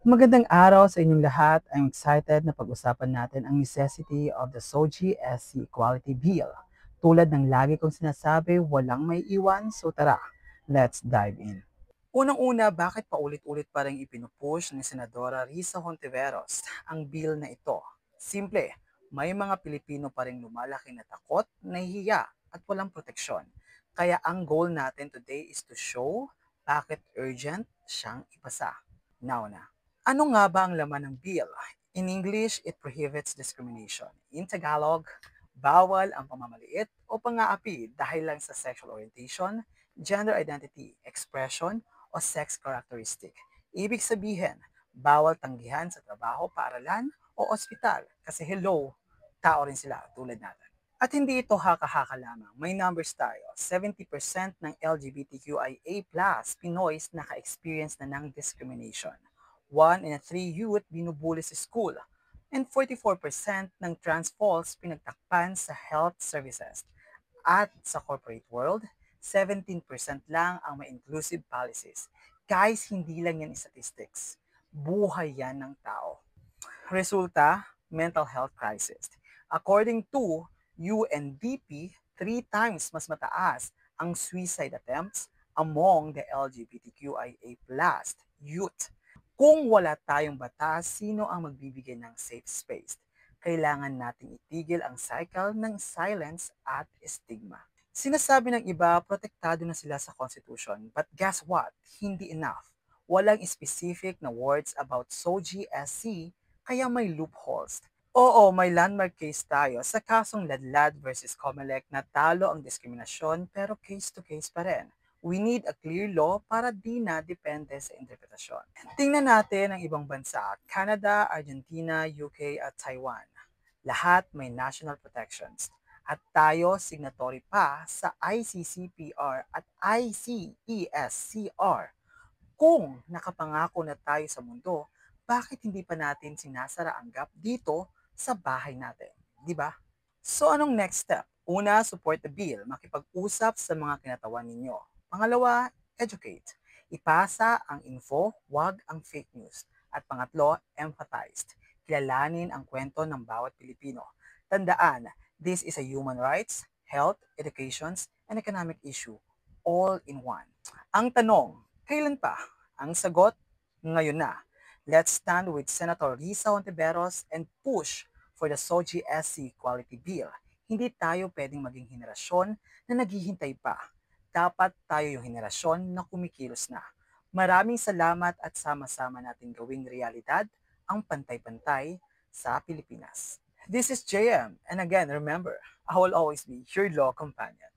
Magandang araw sa inyong lahat. I'm excited na pag-usapan natin ang necessity of the SOGI SC Equality Bill. Tulad ng lagi kong sinasabi, walang may iwan, so tara, let's dive in. Unang-una, bakit paulit-ulit pa rin ipinupush ni Senadora Risa Hontiveros ang bill na ito? Simple, may mga Pilipino pa rin lumalaki na takot, nahihiya at walang proteksyon. Kaya ang goal natin today is to show bakit urgent siyang ipasa. Now na. Ano nga ba ang laman ng bill? In English, it prohibits discrimination. In Tagalog, bawal ang pamamaliit o pang-aapi dahil lang sa sexual orientation, gender identity, expression, o sex characteristic. Ibig sabihin, bawal tanggihan sa trabaho, paaralan, o ospital kasi hello, tao rin sila tulad natin. At hindi ito haka-haka lamang. May numbers tayo. 70% ng LGBTQIA+ Pinoys naka-experience na ng discrimination. 1 in 3 youth binubuli sa school. And 44% ng trans falls pinagtakpan sa health services. At sa corporate world, 17% lang ang may inclusive policies. Guys, hindi lang yan statistics. Buhay yan ng tao. Resulta, mental health crisis. According to UNDP, 3 times mas mataas ang suicide attempts among the LGBTQIA+ youth. Kung wala tayong batas, sino ang magbibigay ng safe space? Kailangan nating itigil ang cycle ng silence at stigma. Sinasabi ng iba, protektado na sila sa Constitution. But guess what? Hindi enough. Walang specific na words about SOGI SC, kaya may loopholes. Oo, may landmark case tayo sa kasong Ladlad versus Comelec na talo ang diskriminasyon pero case to case pa rin. We need a clear law para di na depende sa interpretasyon. Tingnan natin ang ibang bansa, Canada, Argentina, UK at Taiwan. Lahat may national protections. At tayo signatory pa sa ICCPR at ICESCR. Kung nakapangako na tayo sa mundo, bakit hindi pa natin sinasara ang gap dito sa bahay natin? Di ba? So anong next step? Una, support the bill, makipag-usap sa mga kinatawan ninyo. Pangalawa, educate. Ipasa ang info, wag ang fake news. At pangatlo, empathized. Kilalanin ang kwento ng bawat Pilipino. Tandaan, this is a human rights, health, education, and economic issue all in one. Ang tanong, kailan pa? Ang sagot, ngayon na. Let's stand with Senator Risa Hontiveros and push for the SOGI SC Quality Bill. Hindi tayo pwedeng maging henerasyon na naghihintay pa. Dapat tayo yung henerasyon na kumikilos na. Maraming salamat at sama-sama natin gawing realidad ang pantay-pantay sa Pilipinas. This is JM, and again, remember, I will always be your law companion.